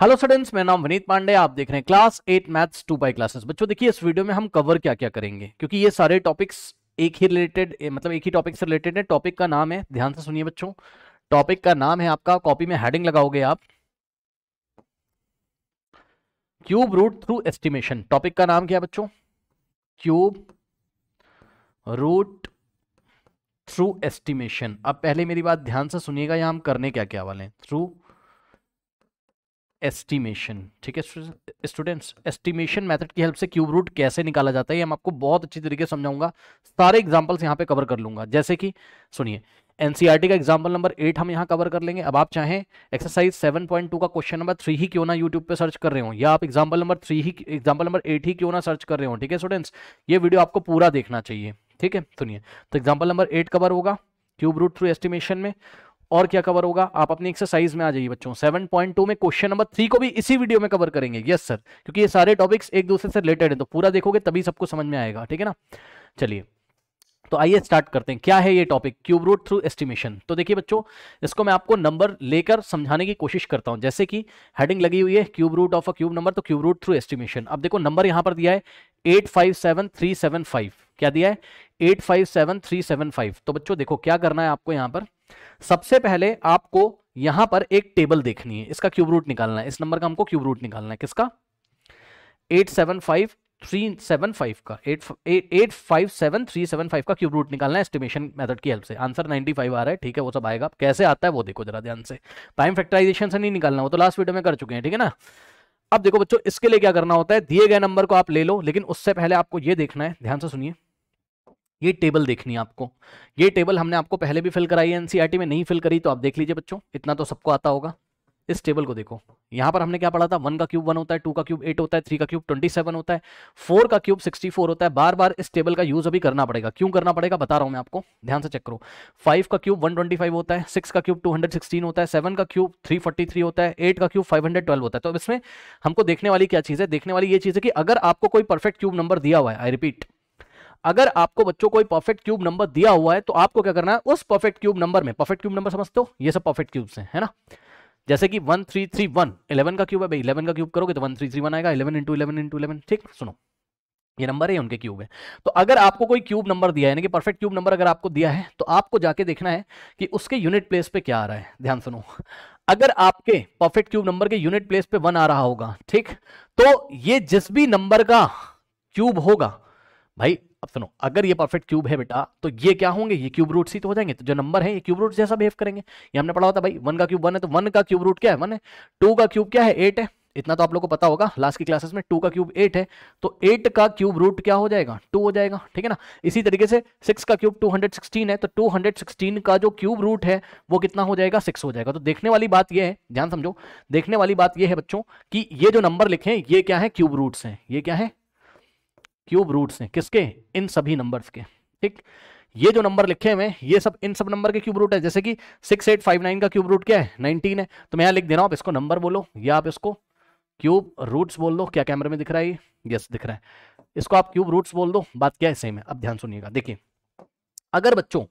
Hello students, मेरा नाम विनीत पांडे। आप देख रहे हैं क्लास 8 मैथ्स 2 बाई क्लासेस। बच्चों देखिए, इस वीडियो में हम कवर क्या क्या करेंगे, क्योंकि ये सारे टॉपिक्स एक ही रिलेटेड मतलब एक ही टॉपिक से रिलेटेड है। टॉपिक का नाम है, ध्यान से सुनिए बच्चों, टॉपिक का नाम है आपका, कॉपी में हेडिंग लगाओगे आप, cube root through estimation. Topic का नाम क्या है बच्चों? Cube root through estimation. अब पहले मेरी बात ध्यान से सुनिएगा, यहां हम करने क्या क्या वाले हैं। थ्रू एस्टिमेशन, ठीक है स्टूडेंट्स। एस्टिमेशन मेथड की हेल्प से क्यूब रूट कैसे निकाला जाता है ये मैं आपको बहुत अच्छी तरीके से समझाऊंगा। सारे एग्जांपल्स यहाँ पे कवर कर लूंगा। जैसे कि सुनिए, एनसीईआरटी का एग्जांपल नंबर 8 हम यहाँ कवर कर लेंगे। अब आप चाहें एक्सरसाइज 7.2 का क्वेश्चन नंबर 3 ही क्यों ना यूट्यूब पे सर्च कर रहे हो, या आप एग्जाम्पल नंबर 8 ही क्यों ना सर्च कर रहे हो, ठीक है स्टूडेंट्स, ये वीडियो आपको पूरा देखना चाहिए। ठीक है, सुनिए, तो एग्जाम्पल नंबर 8 कवर होगा क्यूब रूट थ्रू एस्टिमेशन में। और क्या कवर होगा, आप अपनी एक्सरसाइज में आ जाइए बच्चों। 7.2 में क्वेश्चन नंबर 3 को भी इसी वीडियो में कवर करेंगे। यस सर, क्योंकि ये सारे टॉपिक्स एक दूसरे से रिलेटेड है, तो पूरा देखोगे तभी सबको समझ में आएगा। ठीक है ना, चलिए तो आइए स्टार्ट करते हैं। क्या है ये topic, cube root through estimation. तो देखिए बच्चों, इसको मैं आपको नंबर लेकर समझाने की कोशिश करता हूं। जैसे कि हेडिंग लगी हुई है cube root of a cube number, तो क्यूब रूट थ्रू एस्टिमेशन। अब देखो नंबर यहां पर दिया है 857375। क्या दिया है? 857375। तो बच्चों देखो क्या करना है आपको, यहां पर सबसे पहले आपको यहां पर एक टेबल देखनी है, इसका क्यूब रूट निकालना है। इस नंबर का हमको क्यूब रूट निकालना है, किसका? 875375 का 857375 का क्यूब रूट निकालना है एस्टिमेशन मेथड की हेल्प से। आंसर 95 आ रहा है, ठीक है, वो सब आएगा। कैसे आता है वो देखो जरा ध्यान से। प्राइम फैक्टराइजेशन से नहीं निकालना, वो तो लास्ट वीडियो में कर चुके हैं, ठीक है ना। अब देखो बच्चों, इसके लिए क्या करना होता है, दिए गए नंबर को आप ले लो, लेकिन उससे पहले आपको ये देखना है, ध्यान से सुनिए, ये टेबल देखनी है आपको। ये टेबल हमने आपको पहले भी फिल कराई है एनसीईआरटी में, नहीं फिल करी तो आप देख लीजिए बच्चों, इतना तो सबको आता होगा। इस टेबल को देखो, यहां पर हमने क्या पढ़ा था, 1 का क्यूब 1 होता है, 2 का क्यूब 8 होता है, 3 का क्यूब 27 होता है, 4 का क्यूब 64 होता है। बार बार इस टेबल का यूज अभी करना पड़ेगा। क्यों करना पड़ेगा बता रहा हूं मैं आपको, ध्यान से चेक करो। 5 का क्यूब 125 होता है, 6 का क्यूब 216 होता है, 7 का क्यूब 343 होता है, 8 का क्यूब 512 होता है। तो इसमें हमको देखने वाली क्या चीज है, देखने वाली ये चीज है कि अगर आपको कोई परफेक्ट क्यूब नंबर दिया हुआ है, आई रिपीट, अगर आपको बच्चों कोई परफेक्ट क्यूब नंबर दिया हुआ है तो आपको क्या करना है, उस परफेक्ट क्यूब नंबर में, परफेक्ट क्यूब नंबर समझते हो, ये सब परफेक्ट क्यूब्स हैं, है ना। जैसे कि 1331 11 का क्यूब है भाई, 11 का क्यूब करोगे तो 1331 आएगा, 11 इंटू 11 इंटू 11। ठीक, सुनो, ये नंबर है, उनके क्यूब है। तो अगर आपको कोई क्यूब नंबर दिया है, यानी कि परफेक्ट क्यूब नंबर अगर आपको दिया है, तो आपको जाके देखना है कि उसके यूनिट प्लेस पे क्या आ रहा है। ध्यान सुनो, अगर आपके परफेक्ट क्यूब नंबर के यूनिट प्लेस पे 1 आ रहा होगा, ठीक, तो ये जिस भी नंबर का क्यूब होगा भाई, अब सुनो, अगर ये परफेक्ट क्यूब है बेटा, तो ये क्या होंगे, ये क्यूब रूट ही तो हो जाएंगे। तो जो नंबर है ये क्यूब रूट जैसा बिहेव करेंगे। ये हमने पढ़ा होता भाई, 1 का क्यूब 1 है तो 1 का क्यूब रूट क्या है, 1 है। 2 का क्यूब क्या है, 8 है। इतना तो आप लोगों को पता होगा लास्ट की क्लासेस में। 2 का क्यूब 8 है, तो 8 का क्यूब रूट क्या हो जाएगा, 2 हो जाएगा, ठीक है ना। इसी तरीके से 6 का क्यूब 216 है, तो 216 का जो क्यूब रूट है वो कितना हो जाएगा, 6 हो जाएगा। तो देखने वाली बात ये है, ध्यान समझो, देखने वाली बात ये है बच्चों कि ये जो नंबर लिखे हैं ये क्या है, क्यूब रूट्स हैं। ये क्या है, क्यूब रूट्स हैं, किसके, इन सभी नंबर्स के। ठीक, ये जो नंबर लिखे हुए हैं ये सब इन सब नंबर के क्यूब रूट है। जैसे कि 6859 का क्यूब रूट क्या है, 19 है, तो मैं यहां लिख दे रहा हूं, आप इसको नंबर बोलो या आप इसको क्यूब रूट्स बोल दो। क्या कैमरे में दिख रहा है ये? यस दिख रहा है। इसको आप क्यूब रूट्स बोल दो, बात क्या है सेम है। अब ध्यान सुनिएगा, देखिए, अगर बच्चों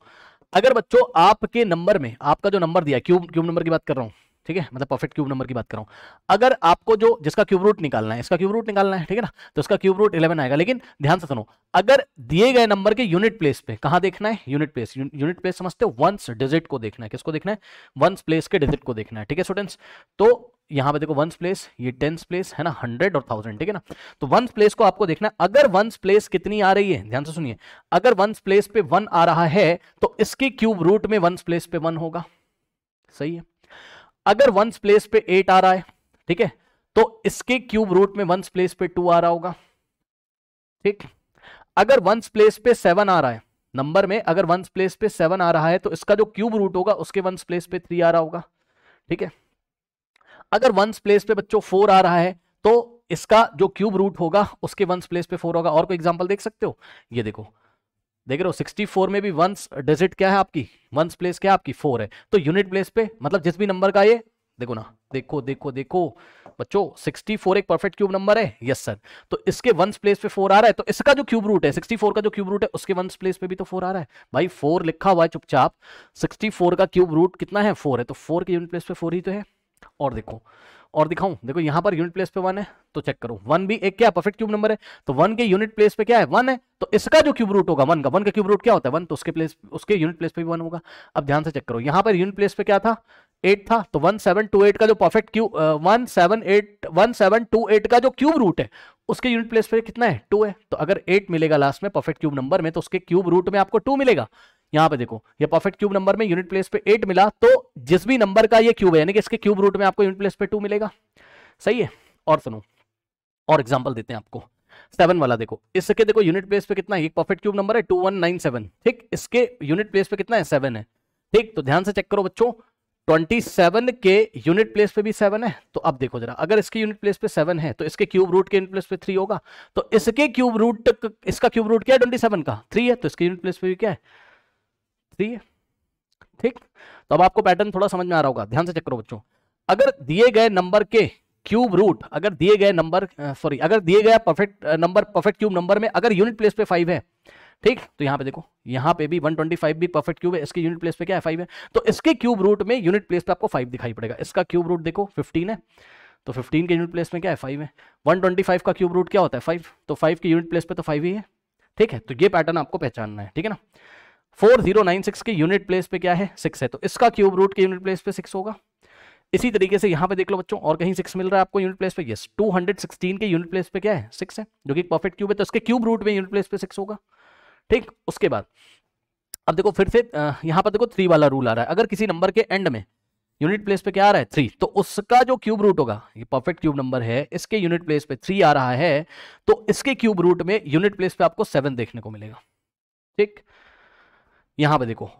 आपके नंबर में, आपका जो नंबर दिया है, क्यूब नंबर की बात कर रहा हूं, ठीक है, मतलब परफेक्ट क्यूब नंबर की बात कर रहा हूं। अगर आपको जो जिसका क्यूब रूट निकालना है, इसका क्यूब रूट निकालना है, ठीक है ना, तो इसका क्यूब रूट 11 आएगा। लेकिन ध्यान से सुनो, अगर दिए गए नंबर के यूनिट प्लेस पे, कहां देखना है, यूनिट प्लेस, यूनिट प्लेस समझते हो, वंस डिजिट को देखना है। किसको देखना है, वंस प्लेस के डिजिट को देखना है, ठीक है स्टूडेंट्स। तो यहां पे देखो वंस प्लेस, ये टेंस प्लेस है ना, 100 और 1000, ठीक है ना। तो वंस प्लेस को आपको देखना है। अगर वंस प्लेस कितनी आ रही है, ध्यान से सुनिए, अगर वंस प्लेस पे 1 आ रहा है तो इसके क्यूब रूट में वंस प्लेस पे 1 होगा, सही है। अगर वंस प्लेस पे 8 आ रहा है, ठीक है, तो इसके क्यूब रूट में वंस प्लेस पे 2 आ रहा होगा, ठीक। अगर वंस प्लेस पे 7 आ रहा है, नंबर में अगर वंस प्लेस पे 7 आ रहा है तो इसका जो क्यूब रूट होगा उसके वंस प्लेस पे 3 आ रहा होगा, ठीक है। अगर वंस प्लेस पे बच्चों 4 आ रहा है तो इसका जो क्यूब रूट होगा उसके वंस प्लेस पे 4 होगा। और कोई एग्जांपल देख सकते हो, ये देखो, देख रहे हो 64 में भी वंस डिजिट क्या है आपकी, वंस प्लेस क्या है आपकी, 4 है। तो यूनिट प्लेस पे मतलब जिस भी नंबर का ये, देखो ना, देखो देखो देखो बच्चों, 64 एक परफेक्ट क्यूब नंबर है, यस सर। तो इसके वंस प्लेस पे 4 आ रहा है, तो इसका जो क्यूब रूट है, 64 का जो क्यूब रूट है उसके वंस प्लेस पे भी तो 4 आ रहा है भाई। 4 लिखा हुआ है चुपचाप, 64 का क्यूब रूट कितना है, 4 है, तो 4 के यूनिट प्लेस पे 4 ही तो है। और देखो और दिखाऊं, देखो यहाँ पर यूनिट प्लेस पे 1 है तो चेक करो 1 भी एक क्या परफेक्ट क्यूब नंबर है, तो 1 के यूनिट प्लेस पे क्या है 1 है, तो इसका जो क्यूब रूट होगा 1 का क्यूब रूट क्या होता है 1, तो उसके यूनिट प्लेस पे भी 1 होगा। अब ध्यान से चेक करो, यहाँ पर यूनिट प्लेस पे क्या था 8 था, तो 1728 का जो परफेक्ट क्यूब 1728 का जो क्यूब रूट है उसके यूनिट प्लेस पे कितना है 2 है, तो अगर 8 मिलेगा लास्ट में परफेक्ट क्यूब नंबर में तो उसके क्यूब रूट में आपको 2 मिलेगा। यहां पे देखो ये परफेक्ट क्यूब नंबर में यूनिट प्लेस पे 8 मिला, तो जिस भी नंबर का ये क्यूब है यानी कि इसके क्यूब रूट में आपको यूनिट प्लेस पे 2 मिलेगा। सही है। और सुनो और एग्जांपल देते हैं आपको 7 वाला, देखो इसके देखो यूनिट प्लेस पे कितना है, एक परफेक्ट क्यूब नंबर है 2197, ठीक, इसके यूनिट प्लेस पे कितना है 7 है, ठीक, तो ध्यान से चेक करो बच्चों 27 के यूनिट प्लेस पे भी 7 है, तो अब देखो जरा अगर इसके यूनिट प्लेस पे 7 है तो इसके क्यूब रूट के यूनिट प्लेस पे 3 होगा, तो इसके क्यूब रूट इसका क्यूब रूट क्या है 27 का 3 है, तो इसके यूनिट प्लेस पे भी क्या है 3 है, ठीक। तो अब आपको पैटर्न थोड़ा समझ में आ रहा होगा, ध्यान से चेक करो बच्चों, अगर दिए गए नंबर के क्यूब रूट, अगर दिए गए नंबर अगर दिए गया परफेक्ट क्यूब नंबर में अगर यूनिट प्लेस पे 5 है, ठीक, तो यहां पे देखो यहां पे भी 125 भी परफेक्ट क्यूब है, इसके यूनिट प्लेस पे क्या है 5 है, तो इसके क्यूब रूट में यूनिट प्लेस पे आपको 5 दिखाई पड़ेगा। इसका क्यूब रूट देखो 15 है, तो 15 के यूनिट प्लेस में क्या है 5 है, 125 का क्यूब रूट क्या होता है 5, तो 5 के यूनिट प्लेस पे तो 5 ही है, ठीक है, तो ये पैटर्न आपको पहचानना है, ठीक है ना। 4096 के यूनिट प्लेस पे क्या है 6 है, तो इसका क्यूब रूट के यूनिट प्लेस पे 6 होगा। इसी तरीके से यहां पे देख लो बच्चों, और कहीं 6 मिल रहा है आपको यूनिट प्लेस पे, यस 216 के यूनिट प्लेस पे क्या है 6 है, जो कि परफेक्ट क्यूब है, तो इसके क्यूब रूट में यूनिट प्लेस पे 6 होगा, ठीक। उसके बाद अब देखो फिर से यहां पर देखो 3 वाला रूल आ रहा है, अगर किसी नंबर के एंड में यूनिट प्लेस पे क्या आ रहा है 3, तो उसका जो क्यूब रूट होगा, ये परफेक्ट क्यूब नंबर है, इसके यूनिट प्लेस पे 3 आ रहा है, तो इसके क्यूब रूट में यूनिट प्लेस पे आपको 7 देखने को मिलेगा, ठीक। यहां पे देखो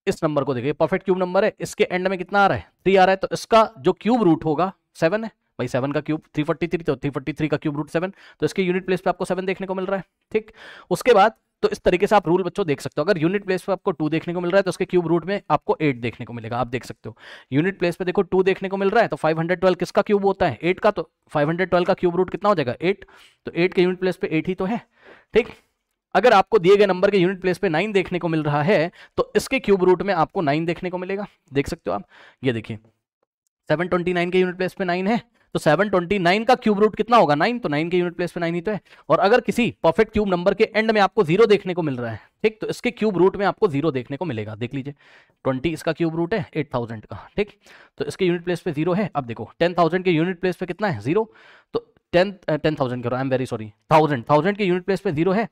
इस नंबर को देखिए परफेक्ट क्यूब नंबर है, इसके एंड में कितना आ रहा है 3 आ रहा है, तो इसका जो क्यूब रूट होगा 7 है, भाई 7 का क्यूब 343, तो 343 का क्यूब रूट 7, तो इसके यूनिट प्लेस पे आपको 7 देखने को मिल रहा है, ठीक। उसके बाद तो इस तरीके से आप रूल बच्चों देख सकते हो, अगर यूनिट प्लेस पे आपको 2 देखने को मिल रहा है तो उसके क्यूब रूट में आपको 8 देखने को मिलेगा, आप देख सकते हो। यूनिट प्लेस पे देखो 2 देखने को मिल रहा है, तो 512 किसका क्यूब होता है 8 का, तो 512 का क्यूब रूट कितना हो जाएगा 8, तो 8 के यूनिट प्लेस पे 8 ही तो है, ठीक। अगर आपको दिए गए नंबर के यूनिट प्लेस पे 9 देखने को मिल रहा है, तो इसके क्यूब रूट में आपको 9 देखने को मिलेगा, देख सकते हो आप, ये देखिए 729 के यूनिट प्लेस पे 9 है, तो 729 का क्यूब रूट कितना होगा 9, तो 9 के यूनिट प्लेस पे 9 ही तो है। और अगर किसी परफेक्ट क्यूब नंबर के एंड में आपको 0 देखने को मिल रहा है, ठीक, तो इसके क्यूब रूट में आपको 0 देखने को मिलेगा, देख लीजिए 20 इसका क्यूब रूट है 8000 का, ठीक, तो इसके यूनिट प्लेस पे 0 है। अब देखो 10,000 के यूनिट प्लेस पे कितना है 0, तो 10,000 करो, आई एम वेरी सॉरी 1000 के यूनिट प्लेस पे 0 है,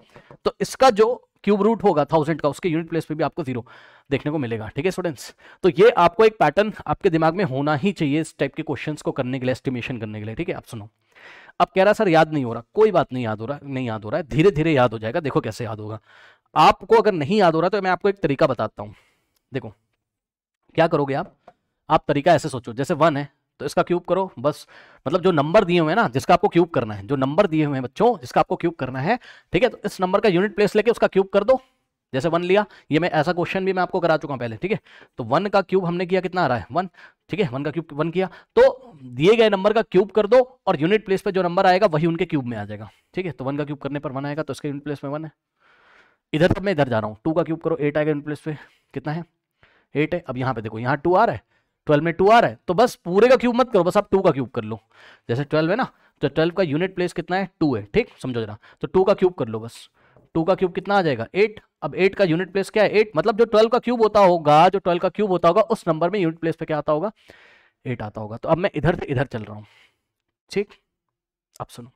तो इसका जो क्यूब रूट होगा 1000 का, उसके यूनिट प्लेस पे भी आपको 0 देखने को मिलेगा, ठीक है स्टूडेंट्स। तो ये आपको एक पैटर्न आपके दिमाग में होना ही चाहिए इस टाइप के क्वेश्चंस को करने के लिए, एस्टिमेशन करने के लिए, ठीक है। आप सुनो, अब कह रहा सर याद नहीं हो रहा, कोई बात नहीं, नहीं याद हो रहा है, धीरे धीरे याद हो जाएगा। देखो कैसे याद होगा, आपको अगर नहीं याद हो रहा तो मैं आपको एक तरीका बताता हूँ। देखो क्या करोगे आप तरीका ऐसे सोचो, जैसे 1 है तो इसका क्यूब करो, बस मतलब जो नंबर दिए हुए हैं ना जिसका आपको क्यूब करना है, जो नंबर दिए हुए हैं बच्चों जिसका आपको क्यूब करना है, ठीक है, तो इस नंबर का यूनिट प्लेस लेके उसका क्यूब कर दो। जैसे 1 लिया, ये मैं ऐसा क्वेश्चन भी मैं आपको करा चुका हूं पहले, ठीक है, तो 1 का क्यूब हमने किया कितना आ रहा है 1, ठीक है, 1 का क्यूब 1 किया, तो दिए गए नंबर का क्यूब कर दो और यूनिट प्लेस पे जो नंबर आएगा वही उनके क्यूब में आ जाएगा, ठीक है। तो 1 का क्यूब करने पर 1 आएगा, तो इसके यूनिट प्लेस में 1 है। इधर तब मैं इधर जा रहा हूँ, 2 का क्यूब करो 8 आएगा यूनिट प्लेस पे, कितना है 8 है। अब यहाँ पे देखो यहाँ 2 आ रहा है, 12 में 2 आ रहा है, तो बस पूरे का क्यूब मत करो, बस आप 2 का क्यूब कर लो। जैसे 12 है ना, तो 12 का यूनिट प्लेस कितना है 2 है, ठीक, समझो जरा, तो 2 का क्यूब कर लो, बस 2 का क्यूब कितना आ जाएगा 8। अब 8 का यूनिट प्लेस क्या है 8, मतलब जो 12 का क्यूब होता होगा, जो 12 का क्यूब होता होगा उस नंबर में यूनिट प्लेस पे क्या आता होगा 8 आता होगा। तो अब मैं इधर से इधर चल रहा हूँ, ठीक। अब सुनो,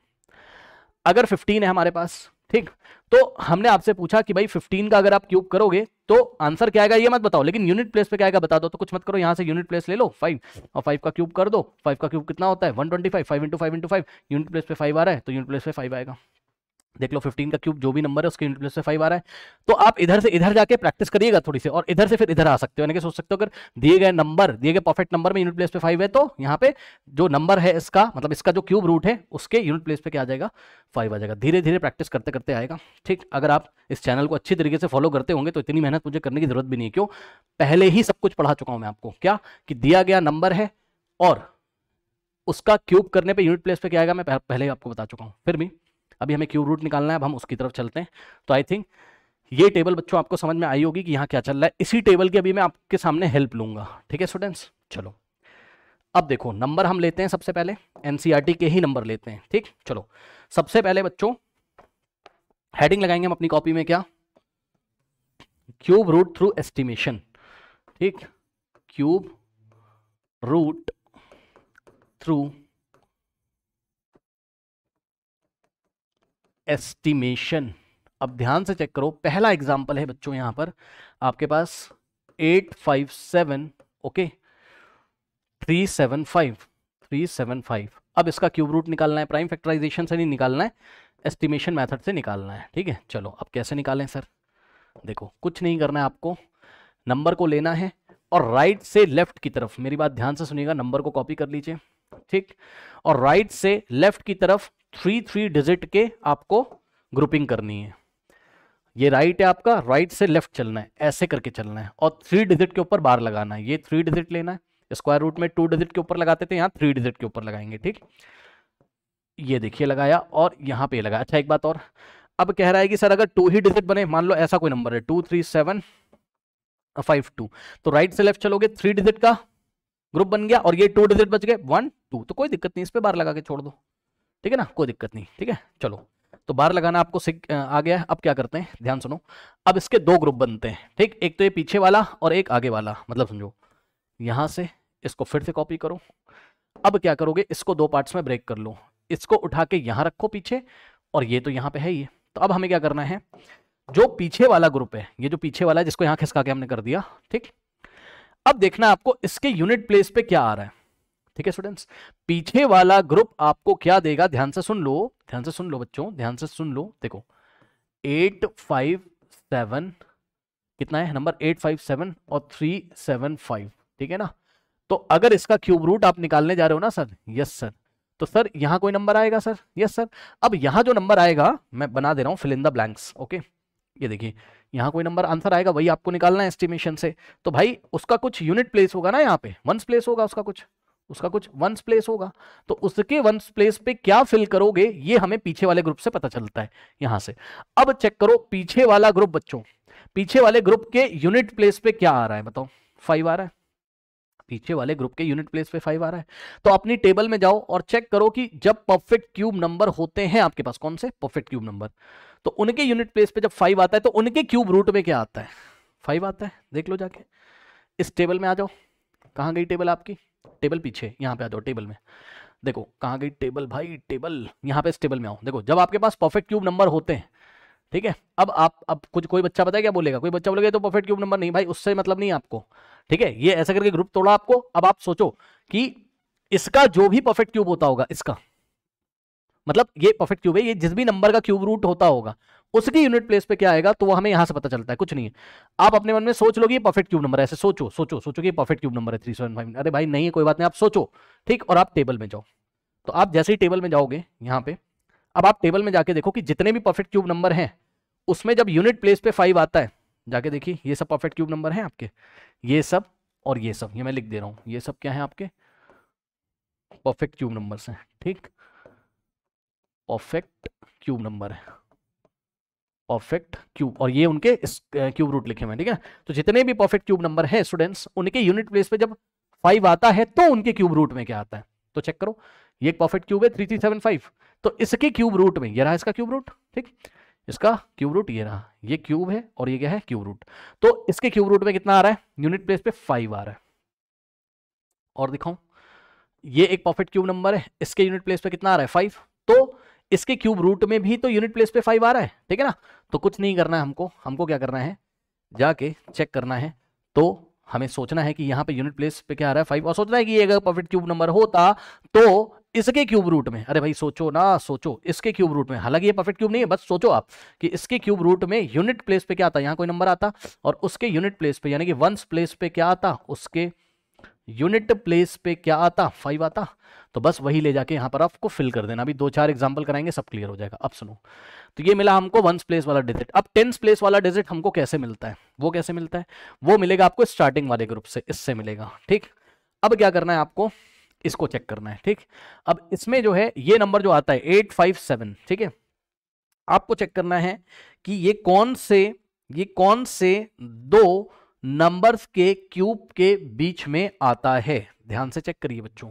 अगर 15 है हमारे पास, ठीक, तो हमने आपसे पूछा कि भाई 15 का अगर आप क्यूब करोगे तो आंसर क्या आएगा ये मत बताओ, लेकिन यूनिट प्लेस पे क्या आएगा बता दो। तो कुछ मत करो, यहां से यूनिट प्लेस ले लो 5 और 5 का क्यूब कर दो। 5 का क्यूब कितना होता है 125, 5 इंटू 5 इंटू 5, यूनिट प्लेस पे 5 आ रहा है, तो यूनिट प्लेस पे 5 आएगा। देख लो 15 का क्यूब जो भी नंबर है उसके यूनिट प्लेस से 5 आ रहा है। तो आप इधर से इधर जाके प्रैक्टिस करिएगा थोड़ी सी, और इधर से फिर इधर आ सकते हो, यानी कि सोच सकते हो अगर दिए गए नंबर, दिए गए परफेक्ट नंबर में यूनिट प्लेस पे 5 है, तो यहाँ पे जो नंबर है इसका मतलब इसका जो क्यूब रूट है उसके यूनिट प्लेस पे क्या आ जाएगा 5 आ जाएगा। धीरे धीरे प्रैक्टिस करते करते आएगा, ठीक। अगर आप इस चैनल को अच्छी तरीके से फॉलो करते होंगे तो इतनी मेहनत मुझे करने की जरूरत भी नहीं है, क्यों, पहले ही सब कुछ पढ़ा चुका हूं मैं आपको। क्या कि दिया गया नंबर है और उसका क्यूब करने पे यूनिट प्लेस पे क्या आएगा मैं पहले ही आपको बता चुका हूं। फिर भी अभी हमें क्यूब रूट निकालना है, अब हम उसकी तरफ चलते हैं। तो आई थिंक ये टेबल बच्चों आपको समझ में आई होगी कि यहाँ क्या चल रहा है। इसी टेबल की अभी मैं आपके सामने हेल्प लूंगा, ठीक है स्टूडेंट्स। चलो अब देखो नंबर हम लेते हैं सबसे पहले, एनसीईआरटी के ही नंबर लेते हैं, ठीक। चलो सबसे पहले बच्चों हेडिंग लगाएंगे हम अपनी कॉपी में, क्या, क्यूब रूट थ्रू एस्टिमेशन, ठीक, क्यूब रूट थ्रू एस्टिमेशन। अब ध्यान से चेक करो, पहला एग्जांपल है बच्चों यहां पर आपके पास 857, ओके, 375। अब इसका क्यूब रूट निकालना है, प्राइम फैक्टराइजेशन से नहीं निकालना है, एस्टिमेशन मेथड से निकालना है, ठीक है। चलो अब कैसे निकालें सर, देखो कुछ नहीं करना है आपको, नंबर को लेना है और राइट से लेफ्ट की तरफ, मेरी बात ध्यान से सुनिएगा, नंबर को कॉपी कर लीजिए, ठीक, और राइट से लेफ्ट की तरफ 3 डिजिट के आपको ग्रुपिंग करनी है। ये राइट है आपका, राइट से लेफ्ट चलना है, ऐसे करके चलना है और 3 डिजिट के ऊपर बार लगाना है। ये 3 डिजिट लेना है, स्क्वायर रूट में 2 डिजिट के ऊपर लगाते थे, यहाँ 3 डिजिट के ऊपर लगाएंगे, ठीक। ये देखिए लगाया और यहाँ पे लगाया। अच्छा एक बात और, अब कह रहा है कि सर अगर 2 ही डिजिट बने, मान लो ऐसा कोई नंबर है 23752, तो राइट से लेफ्ट चलोगे 3 डिजिट का ग्रुप बन गया और ये 2 डिजिट बच गए 1 2, तो कोई दिक्कत नहीं, इस पे बार लगा के छोड़ दो, ठीक है ना, कोई दिक्कत नहीं, ठीक है। चलो तो बार लगाना आपको आ गया है। अब क्या करते हैं, ध्यान सुनो, अब इसके 2 ग्रुप बनते हैं, ठीक, एक तो ये पीछे वाला और एक आगे वाला, मतलब समझो यहां से इसको फिर से कॉपी करो। अब क्या करोगे, इसको 2 पार्ट्स में ब्रेक कर लो, इसको उठा के यहां रखो पीछे, और ये तो यहां पे है ये। तो अब हमें क्या करना है, जो पीछे वाला ग्रुप है, ये जो पीछे वाला है जिसको यहां खिसका के हमने कर दिया, ठीक, अब देखना आपको इसके यूनिट प्लेस पे क्या आ रहा है, ठीक है स्टूडेंट्स। पीछे वाला ग्रुप आपको क्या देगा, ध्यान से सुन लो, ध्यान से सुन लो बच्चों, ध्यान से सुन लो, देखो 857 कितना है नंबर, 857 और 375, ठीक है ना। तो अगर इसका क्यूब रूट आप निकालने जा रहे हो ना सर, यस सर, तो सर यहां कोई नंबर आएगा सर, यस सर। अब यहां जो नंबर आएगा मैं बना दे रहा हूं fill in the blanks, okay, ये देखिए यहां कोई नंबर आंसर आएगा, वही आपको निकालना है एस्टिमेशन से। तो भाई उसका कुछ यूनिट प्लेस होगा ना, यहाँ पे वंस प्लेस होगा, उसका कुछ वंस प्लेस होगा, तो उसके वंस प्लेस पे क्या फिल करोगे ये हमें पीछे वाले ग्रुप से पता चलता है यहां से। अब चेक करो पीछे वाला ग्रुप बच्चों, पीछे वाले ग्रुप के यूनिट प्लेस पे क्या आ रहा है बताओ, 5 आ रहा है, पीछे वाले ग्रुप के यूनिट प्लेस पे 5 आ रहा है। तो अपनी टेबल में जाओ और चेक करो कि जब परफेक्ट क्यूब नंबर होते हैं आपके पास, कौन से परफेक्ट क्यूब नंबर, तो उनके यूनिट प्लेस पे जब 5 आता है तो उनके क्यूब रूट में क्या आता है, 5 आता है। देख लो जाके, इस टेबल में आ जाओ, कहां गई टेबल आपकी, टेबल पीछे, यहां पे आ जाओ टेबल में, देखो कहां गई टेबल भाई, टेबल यहां पे, इस टेबल में आओ। देखो जब आपके पास परफेक्ट क्यूब नंबर होते हैं, ठीक है, अब कुछ कोई बच्चा पता है क्या बोलेगा, कोई बच्चा बोलेगा तो परफेक्ट क्यूब नंबर नहीं, भाई उससे मतलब नहीं आपको, ठीक है। ये ऐसा करके ग्रुप तोड़ा आपको। अब आप सोचो कि इसका जो भी परफेक्ट क्यूब होता होगा, इसका मतलब ये परफेक्ट क्यूब है, ये जिस भी नंबर का क्यूब रूट होता होगा उसकी यूनिट प्लेस पे क्या आएगा, तो वो हमें यहां से पता चलता है, कुछ नहीं है। आप अपने मन में सोच लो कि ये परफेक्ट क्यूब नंबर है, ऐसे सोचो सोचो सोचो कि परफेक्ट क्यूब नंबर है 375, अरे भाई नहीं है, कोई बात नहीं, आप सोचो, ठीक, और आप टेबल में जाओ। तो आप जैसे ही टेबल में जाओगे यहाँ पे, अब आप टेबल में जाके देखो कि जितने भी परफेक्ट क्यूब नंबर हैं उसमें जब यूनिट प्लेस पे 5 आता है, जाके देखिए ये सब परफेक्ट क्यूब नंबर हैं आपके, ये सब और ये सब, ये मैं लिख दे रहा हूं, ये सब क्या है आपके परफेक्ट क्यूब नंबर्स हैं, ठीक, परफेक्ट क्यूब नंबर है, परफेक्ट क्यूब, और ये उनके क्यूब रूट लिखे हुए हैं, ठीक है। तो जितने भी परफेक्ट क्यूब नंबर हैं स्टूडेंट्स, उनके यूनिट प्लेस पे जब 5 आता है तो उनके क्यूब रूट में क्या आता है, तो चेक करो, ये एक परफेक्ट क्यूब है 3375, तो इसके क्यूब रूट में ये रहा इसका क्यूब रूट, ठीक, इसका क्यूब रूट ये रहा, ये क्यूब है और ये क्या है क्यूब रूट, तो इसके क्यूब रूट में कितना आ रहा है, यूनिट प्लेस पे 5 आ रहा है। और दिखाऊं, ये एक परफेक्ट क्यूब नंबर है, इसके यूनिट प्लेस पे कितना आ रहा है 5, तो इसके क्यूब रूट में भी तो यूनिट प्लेस पे 5 आ रहा है, ठीक है ना। तो कुछ नहीं करना है हमको क्या करना है, जाके चेक करना है, तो हमें सोचना है कि यहाँ पे यूनिट प्लेस पे क्या आ रहा है 5, और सोचना है कि ये अगर परफेक्ट क्यूब नंबर होता तो इसके क्यूब रूट में, अरे भाई सोचो ना, सोचो इसके क्यूब रूट में, हालांकि ये परफेक्ट क्यूब नहीं है, बस सोचो आप कि इसके क्यूब रूट में यूनिट प्लेस पे क्या आता, यहाँ कोई नंबर आता और उसके यूनिट प्लेस पे यानी कि वंस प्लेस पे क्या आता, उसके यूनिट प्लेस पे क्या आता 5 आता, तो बस वही ले जाके यहां पर आपको फिल कर देना। अभी 2-4 एग्जांपल कराएंगे, सब क्लियर हो जाएगा। अब सुनो, तो ये मिला हमको वंस प्लेस वाला डिजिट। अब टेंस प्लेस वाला डिजिट हमको कैसे मिलता है, वो कैसे मिलता है, वो मिलेगा आपको स्टार्टिंग वाले ग्रुप से, इससे मिलेगा, ठीक। अब क्या करना है आपको, इसको चेक करना है, ठीक। अब इसमें जो है ये नंबर जो आता है 857, ठीक है, आपको चेक करना है कि ये कौन से 2 नंबर्स के क्यूब के बीच में आता है। ध्यान से चेक करिए बच्चों,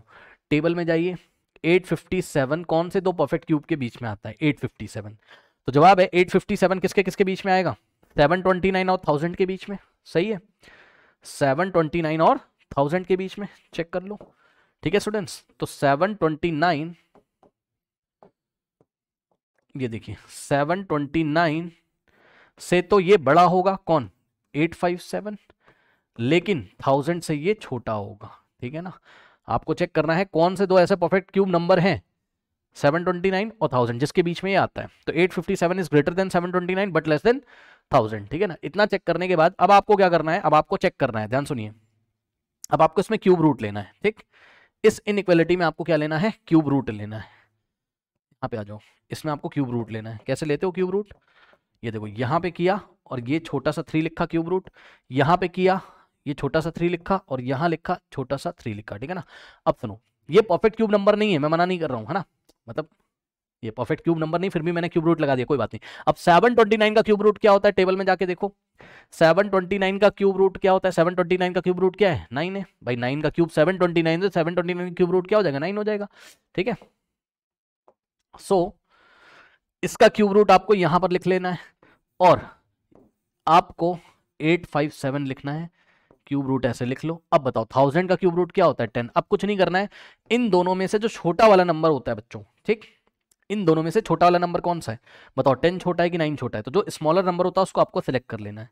टेबल में जाइए। 857 कौन से दो परफेक्ट क्यूब के बीच में आता है? 857। तो जवाब है 857 किसके किसके बीच में आएगा? 729 और 1000 के बीच में। सही है, 729 और 1000 के बीच में, चेक कर लो। ठीक है स्टूडेंट्स, तो 729, ये देखिए 729 से तो ये बड़ा होगा कौन? 857, लेकिन 1000 से ये छोटा होगा। ठीक है ना, आपको चेक करना है कौन से दो ऐसे परफेक्ट क्यूब नंबर हैं 729 और 1000 जिसके बीच में ये आता है। तो 857 is greater than 729 but less than 1000। ठीक है ना, इतना चेक करने के बाद अब आपको क्या करना है? अब आपको चेक करना है, ध्यान सुनिए, अब आपको इसमें क्यूब रूट लेना है। ठीक, इस इनइक्वालिटी में आपको क्या लेना है? क्यूब रूट लेना है। यहाँ पे आ जाओ, इसमें आपको क्यूब रूट लेना है। कैसे लेते हो क्यूब रूट? ये देखो, यहाँ पे किया और ये छोटा सा 3 लिखा क्यूब रूट, यहाँ पे किया ये छोटा सा 3 लिखा और यहाँ लिखा छोटा सा 3 लिखा। ठीक है ना, अब सुनो, ये परफेक्ट क्यूब नंबर नहीं है, मैं मना नहीं कर रहा हूँ, है ना, मतलब ये परफेक्ट क्यूब नंबर नहीं, फिर भी मैंने क्यूब रूट लगा दिया, कोई बात नहीं। अब 729 का क्यूब रूट क्या होता है? टेबल में जाके देखो, 729 का क्यूब रूट क्या होता है? 729 का क्यूब रूट क्या है? 9 है भाई। 9 का क्यूब 729, तो 729 का क्यूब रूट क्या हो जाएगा? 9 हो जाएगा। ठीक है, सो इसका क्यूब रूट आपको यहां पर लिख लेना है और आपको 857 लिखना है। क्यूब रूट ऐसे लिख लो। अब बताओ 1000 का क्यूब रूट क्या होता है? 10। अब कुछ नहीं करना है, इन दोनों में से जो छोटा वाला नंबर होता है बच्चों, ठीक, इन दोनों में से छोटा वाला नंबर कौन सा है? बताओ, 10 छोटा है कि 9 छोटा है? तो जो स्मॉलर नंबर होता है उसको आपको सिलेक्ट कर लेना है।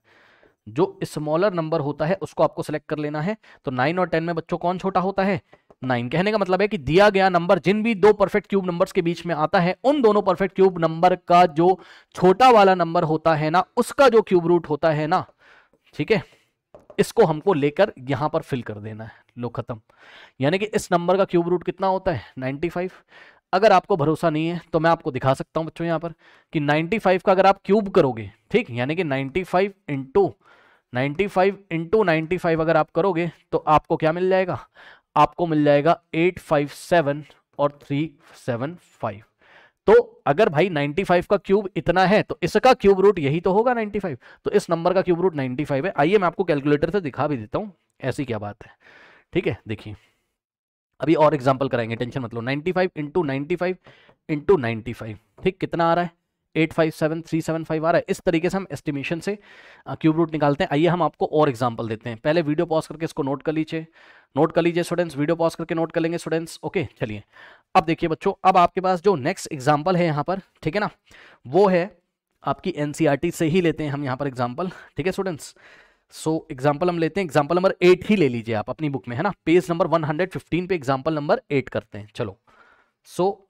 जो स्मॉलर नंबर होता है उसको आपको सिलेक्ट कर लेना है। तो 9 और 10 में बच्चों कौन छोटा होता है? 9। कहने का मतलब है कि दिया गया नंबर जिन भी दो परफेक्ट क्यूब नंबर्स के बीच में आता है, उन दोनों परफेक्ट क्यूब नंबर का जो छोटा वाला नंबर होता है ना, उसका जो क्यूब रूट होता है ना, ठीक है, इसको हमको लेकर यहां पर फिल कर देना है। लो खत्म। यानी कि इस नंबर का क्यूब रूट कितना होता है? 95। अगर आपको भरोसा नहीं है तो मैं आपको दिखा सकता हूं बच्चों यहां पर कि 95 का अगर आप क्यूब करोगे, ठीक, यानी कि 95 इंटू 95 अगर आप करोगे तो आपको क्या मिल जाएगा? आपको मिल जाएगा 857 और 375। तो अगर भाई 95 का क्यूब इतना है तो इसका क्यूब रूट यही तो होगा 95। तो इस नंबर का क्यूब रूट 95 है। आइए मैं आपको कैलकुलेटर से दिखा भी देता हूं, ऐसी क्या बात है। ठीक है, देखिए अभी और एग्जांपल कराएंगे, टेंशन मत लो। 95 इंटू 95 इंटू 95, ठीक, कितना आ रहा है? 857,375 आ रहा है। इस तरीके से हम एस्टिमेशन से क्यूब रूट निकालते हैं। आइए हम आपको और एग्जांपल देते हैं। पहले वीडियो पॉज करके इसको नोट कर लीजिए, नोट कर लीजिए स्टूडेंट्स, वीडियो पॉज करके नोट कर लेंगे स्टूडेंट्स। ओके, चलिए अब देखिए बच्चों, अब आपके पास जो नेक्स्ट एग्जांपल है यहाँ पर, ठीक है ना, वो है आपकी एनसीईआरटी से ही लेते हैं हम यहाँ पर एग्जाम्पल। ठीक है स्टूडेंट्स, सो एग्जाम्पल हम लेते हैं, एग्जाम्पल नंबर 8 ही ले लीजिए आप अपनी बुक में, है ना, पेज नंबर 115 पे एग्जाम्पल नंबर 8 करते हैं। चलो, सो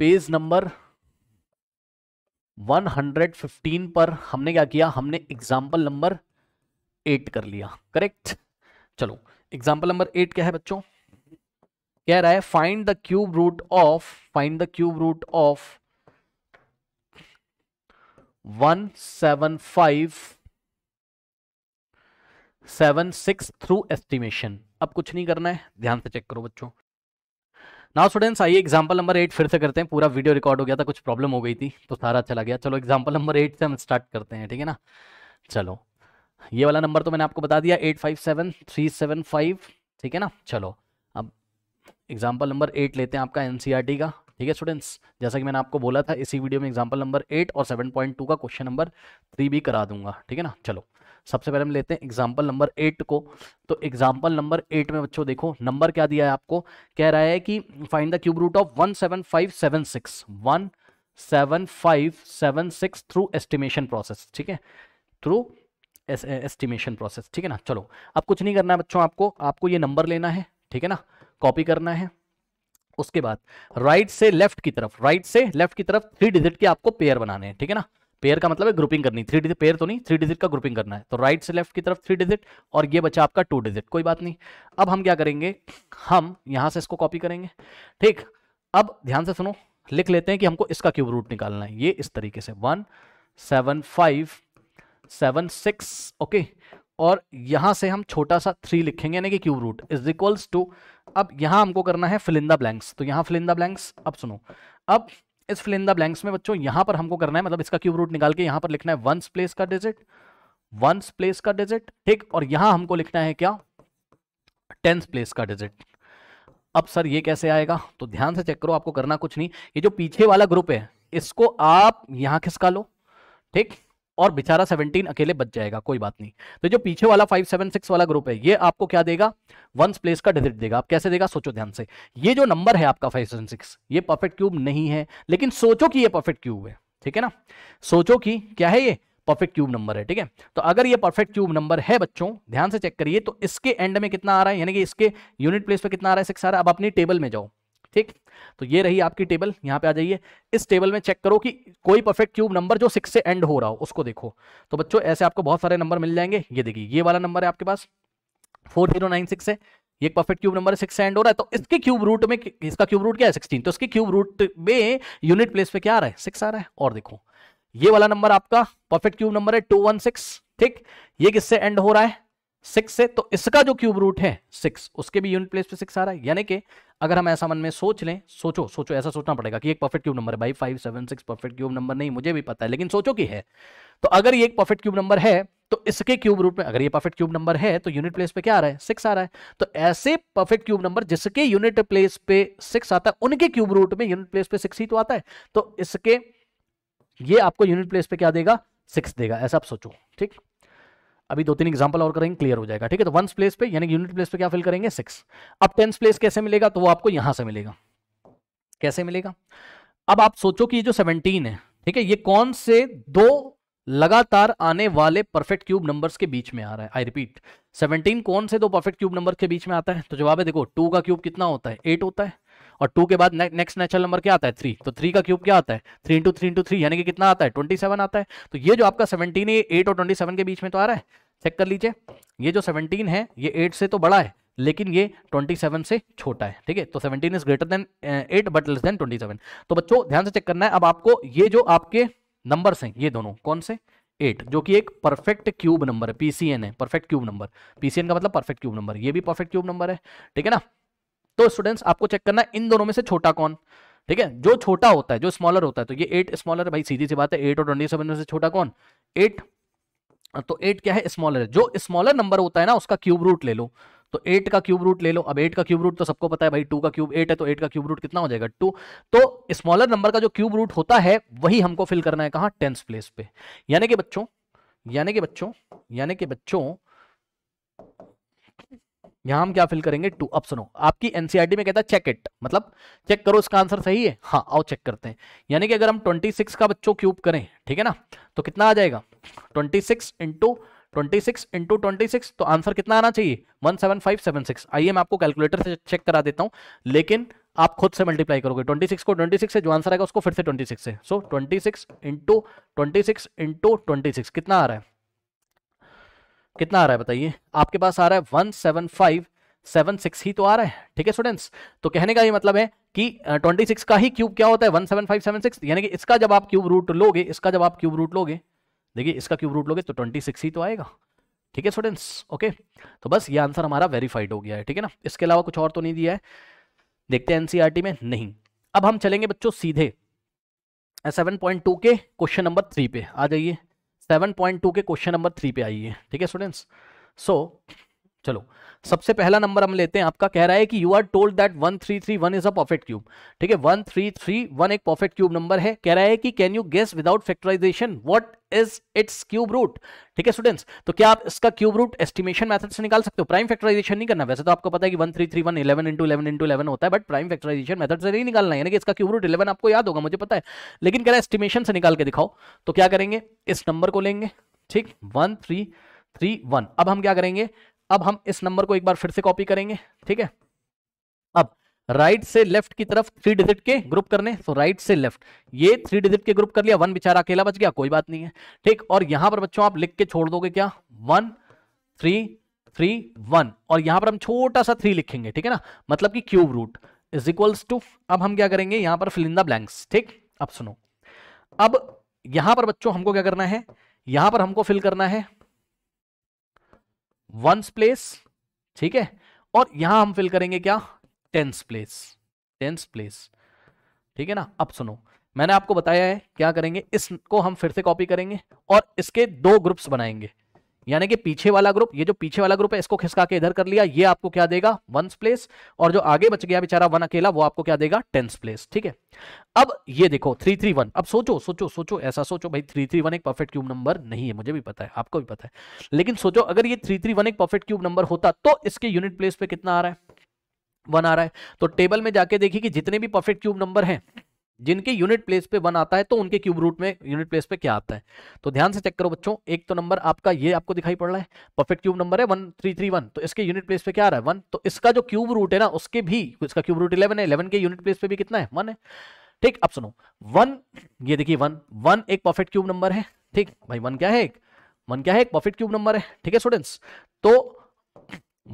पेज नंबर 115 पर हमने क्या किया? हमने एग्जाम्पल नंबर 8 कर लिया, करेक्ट। चलो, एग्जाम्पल नंबर 8 क्या है बच्चों? कह रहा है find the cube root of 17576 through estimation. अब कुछ नहीं करना है, ध्यान से चेक करो बच्चों। नाउ स्टूडेंट्स, आइए एग्जांपल नंबर 8 फिर से करते हैं। पूरा वीडियो रिकॉर्ड हो गया था, कुछ प्रॉब्लम हो गई थी तो सारा चला गया। चलो एग्जांपल नंबर 8 से हम स्टार्ट करते हैं, ठीक है ना। चलो, ये वाला नंबर तो मैंने आपको बता दिया, 857,375, ठीक है ना। चलो, अब एग्जाम्पल नंबर 8 लेते हैं आपका एनसीईआरटी का। ठीक है स्टूडेंट्स, जैसा कि मैंने आपको बोला था इसी वीडियो में एग्जाम्पल नंबर 8 और 7.2 का क्वेश्चन नंबर 3 भी करा दूंगा, ठीक है ना। चलो, सबसे पहले हम लेते हैं एग्जाम्पल नंबर 8 को। तो एग्जाम्पल नंबर 8 में बच्चों देखो नंबर क्या दिया है आपको, कह रहा है कि find the cube root of 17576 through estimation process, ठीक है, थ्रू एस्टिमेशन प्रोसेस, ठीक है ना। चलो, अब कुछ नहीं करना है बच्चों, आपको ये नंबर लेना है, ठीक है ना, कॉपी करना है। उसके बाद राइट से लेफ्ट की तरफ 3 डिजिट के आपको पेयर बनाने हैं, ठीक है ना। पेयर का मतलब है ग्रुपिंग करनी, 3 डिजिट पेयर तो नहीं, 3 डिजिट का ग्रुपिंग करना है। तो राइट से लेफ्ट की तरफ 3 डिजिट और ये बचा आपका 2 डिजिट, कोई बात नहीं। अब हम क्या करेंगे, हम यहां से इसको कॉपी करेंगे, ठीक। अब ध्यान से सुनो, लिख लेते हैं कि हमको इसका क्यूब रूट निकालना है, ये इस तरीके से 17576, ओके, और यहां से हम छोटा सा 3 लिखेंगे, यानी कि cube root is equals to, अब यहां हमको करना है फिल इन द ब्लैंक्स, तो यहां फिल इन द ब्लैंक्स। अब सुनो, अब इस फिल इन द ब्लैंक्स में बच्चों यहां पर हमको करना है, मतलब इसका क्यूब रूट निकाल के यहां पर लिखना है वंस प्लेस का डिजिट वंस प्लेस का डिजिट, ठीक, और यहां हमको लिखना है क्या, टेंथ प्लेस का डिजिट। अब सर ये कैसे आएगा, तो ध्यान से चेक करो, आपको करना कुछ नहीं, ये जो पीछे वाला ग्रुप है इसको आप यहां खिसका लो, ठीक, और बेचारा 17 अकेले बच जाएगा, कोई बात नहीं। तो जो पीछे वाला 576 वाला ग्रुप है ये आपको क्या देगा, वंस प्लेस का डिजिट देगा। आप कैसे देगा, सोचो ध्यान से, ये जो नंबर है आपका 576 ये परफेक्ट क्यूब नहीं है, लेकिन सोचो कि ये परफेक्ट क्यूब है, ठीक है ना, सोचो कि क्या है ये परफेक्ट क्यूब नंबर है, ठीक है। तो अगर ये परफेक्ट क्यूब नंबर है बच्चों, ध्यान से चेक करिए, तो इसके एंड में कितना आ रहा है, यानी कि इसके यूनिट प्लेस पे कितना आ रहा है, 6 आ रहा है। अब अपनी टेबल में जाओ, ठीक, तो ये रही आपकी टेबल, यहां पे आ जाइए, इस टेबल में चेक करो कि कोई परफेक्ट क्यूब नंबर जो 6 से एंड हो रहा हो उसको देखो। तो बच्चों ऐसे आपको बहुत सारे नंबर मिल जाएंगे, ये देखिए ये वाला नंबर है आपके पास 4096 है, ये परफेक्ट क्यूब नंबर 6 से एंड हो रहा है, तो इसके क्यूब रूट में, इसका क्यूब रूट क्या है 16, तो इसके क्यूब रूट में यूनिट प्लेस पे क्या आ रहा है 6 आ रहा है। और देखो ये वाला नंबर आपका परफेक्ट क्यूब नंबर है 216, ठीक, ये किससे एंड हो रहा है 6 से, तो इसका जो क्यूब रूट है 6, उसके भी यूनिट प्लेस पे 6 आ रहा है। यानी कि अगर हम ऐसा मन में सोच लें, सोचो सोचो, ऐसा सोचना पड़ेगा कि एक परफेक्ट क्यूब नंबर है, भाई 576 परफेक्ट क्यूब नंबर नहीं, मुझे भी पता है, लेकिन सोचो कि है, तो अगर ये एक परफेक्ट क्यूब नंबर है तो इसके क्यूब रूट में, अगर ये परफेक्ट क्यूब नंबर है तो यूनिट प्लेस पे क्या आ रहा है 6 आ रहा है। तो ऐसे परफेक्ट क्यूब नंबर जिसके यूनिट प्लेस पे 6 आता है, उनके क्यूब रूट में यूनिट प्लेस पे 6 ही तो आता है, तो इसके ये आपको यूनिट प्लेस पे क्या देगा 6 देगा, ऐसा आप सोचो, ठीक। अभी 2-3 एग्जांपल और करेंगे, क्लियर हो जाएगा, ठीक है। तो वंस प्लेस पे यानी यूनिट प्लेस पे क्या फिल करेंगे 6। अब टेंस प्लेस कैसे मिलेगा, तो वो आपको यहां से मिलेगा, कैसे मिलेगा। अब आप सोचो कि ये जो 17 है, ठीक है, ये कौन से दो लगातार आने वाले परफेक्ट क्यूब नंबर्स के बीच में आ रहा है। आई रिपीट, 17 कौन से दो परफेक्ट क्यूब नंबर के बीच में आता है, तो जवाब है देखो 2 का क्यूब कितना होता है 8 होता है, और 2 के बाद नेक्स्ट नेचुरल नंबर क्या आता है 3, तो 3 का क्यूब क्या आता है 3 इंटू 3 इंटू 3 यानी कि कितना आता है 27 आता है। तो ये जो आपका 17 है 8 और 27 के बीच में तो आ रहा है, चेक कर लीजिए, ये जो 17 है ये 8 से तो बड़ा है लेकिन ये 27 से छोटा है, ठीक है। तो 17 is greater than 8 but less than 27। तो बच्चों ध्यान से चेक करना है, अब आपको ये जो आपके नंबर्स हैं ये दोनों कौन से 8 जो कि एक परफेक्ट क्यूब नंबर है, पीसीएन है, परफेक्ट क्यूब नंबर, पीसीएन का मतलब परफेक्ट क्यूब नंबर, ये भी परफेक्ट क्यूब नंबर है, ठीक है ना। तो स्टूडेंट्स आपको चेक करना है इन दोनों में से छोटा कौन, ठीक है, जो छोटा होता है जो स्मॉलर होता है, तो ये 8 स्मॉलर है भाई, सीधी सी बात है, 8 और 27 में से छोटा कौन 8, तो 8 क्या है स्मॉलर है, जो स्मॉलर नंबर होता है ना उसका क्यूब रूट ले लो, तो 8 का क्यूब रूट ले लो। अब 8 का क्यूब रूट तो सबको पता है भाई, 2 का क्यूब 8 है, तो 8 का क्यूब रूट कितना हो जाएगा 2। तो स्मॉलर नंबर का जो क्यूब रूट होता है वही हमको फिल करना है कहां टेंस प्लेस पे। यानी कि बच्चों यहां हम क्या फिल करेंगे 2। अब सुनो, आपकी एनसीईआरटी में कहता है चेक इट, मतलब चेक करो इसका आंसर सही है, हाँ आओ चेक करते हैं। यानी कि अगर हम 26 का बच्चों क्यूब करें, ठीक है ना, तो कितना आ जाएगा 26 इंटू 26 तो आंसर कितना आना चाहिए 17576। आइए मैं आपको कैलकुलेटर से चेक करा देता हूं, लेकिन आप खुद से मल्टीप्लाई करोगे 26 को 26 से, जो आंसर आएगा उसको फिर से 26 से। सो 26 इंटू 26 कितना आ रहा है, कितना आ रहा है बताइए, आपके पास आ रहा है 17576 ही तो आ रहा है, ठीक है स्टूडेंट्स। तो कहने का ये मतलब है कि 26 का ही क्यूब क्या होता है 17576, यानी कि इसका जब आप क्यूब रूट लोगे, इसका जब आप क्यूब रूट लोगे, देखिए इसका क्यूब रूट लोगे तो 26 ही तो आएगा, ठीक है स्टूडेंट्स। ओके, तो बस ये आंसर हमारा वेरीफाइड हो गया है, ठीक है ना, इसके अलावा कुछ और तो नहीं दिया है, देखते हैं एनसीईआरटी में नहीं। अब हम चलेंगे बच्चों सीधे 7.2 के क्वेश्चन नंबर 3 पे आ जाइए, 7.2 के क्वेश्चन नंबर 3 पे आइए, ठीक है स्टूडेंट्स। सो चलो सबसे पहला नंबर हम लेते हैं, आपका कह रहा है कि you are told that 1331 is a perfect cube, ठीक है, 1331 एक परफेक्ट क्यूब नंबर है, कह रहा है कि can you guess without factorisation what is its cube root, ठीक है स्टूडेंट्स। तो क्या आप इसका क्यूब रूट एस्टिमेशन मेथड से निकाल सकते हो, प्राइम फैक्टराइजेशन नहीं करना। वैसे तो आपको पता है कि 1331 11 इंटू 11 इंटू 11 होता है, बट प्राइम फैक्टराइजेशन मेथड से नहीं निकालना है, यानी कि इसका क्यूब रूट 11 आपको याद होगा मुझे पता है, लेकिन कह रहा है एस्टिमेशन से निकाल के दिखाओ। तो क्या करेंगे, इस नंबर को लेंगे, ठीक 1331। अब हम क्या करेंगे, अब हम इस नंबर को एक बार फिर से कॉपी करेंगे, ठीक है। अब राइट से लेफ्ट की तरफ 3 डिजिट के ग्रुप करने, तो राइट से लेफ्ट ये 3 डिजिट के ग्रुप कर लिया, 1 बेचारा अकेला बच गया, कोई बात नहीं है, ठीक। और यहां पर बच्चों आप लिख के छोड़ दोगे क्या 1331, और यहां पर हम छोटा सा 3 लिखेंगे, ठीक है ना, मतलब कि cube root is equals to, अब हम क्या करेंगे यहां पर फिल इन द ब्लैंक्स, ठीक। अब सुनो, अब यहां पर बच्चों हमको क्या करना है, यहां पर हमको फिल करना है वंस प्लेस, ठीक है, और यहां हम फिल करेंगे क्या टेंस प्लेस, ठीक है ना। अब सुनो, मैंने आपको बताया है क्या करेंगे, इसको हम फिर से कॉपी करेंगे और इसके 2 ग्रुप्स बनाएंगे, यानी कि पीछे वाला ग्रुप, ये जो पीछे वाला ग्रुप है इसको खिसका के इधर कर लिया, ये आपको क्या देगा 1th प्लेस, और जो आगे बच गया बेचारा 1 अकेला वो आपको क्या देगा 10th प्लेस। ठीक है, अब ये देखो 331, अब सोचो सोचो सोचो, ऐसा सोचो भाई 331 एक परफेक्ट क्यूब नंबर नहीं है, मुझे भी पता है आपको भी पता है, लेकिन सोचो अगर ये 331 एक परफेक्ट क्यूब नंबर होता तो इसके यूनिट प्लेस पे कितना आ रहा है, 1 आ रहा है। तो टेबल में जाके देखिए कि जितने भी परफेक्ट क्यूब नंबर हैं जिनके यूनिट प्लेस पे 1 आता है तो उनके क्यूब रूट में यूनिट प्लेस पे क्या आता है। तो ध्यान से चेक करो बच्चों, एक तो नंबर आपका ये आपको दिखाई पड़ रहा है परफेक्ट क्यूब नंबर है 1331, तो इसके यूनिट प्लेस पे क्या आ रहा है 1, तो इसका जो क्यूब रूट है ना उसके भी, इसका क्यूब रूट 11 है, 11 के यूनिट प्लेस पे भी कितना है 1 है। ठीक, अब सुनो 1, ये देखिए 1 एक परफेक्ट क्यूब नंबर है। ठीक भाई 1 क्या है, 1 क्या है, एक परफेक्ट क्यूब नंबर है। ठीक है स्टूडेंट्स, तो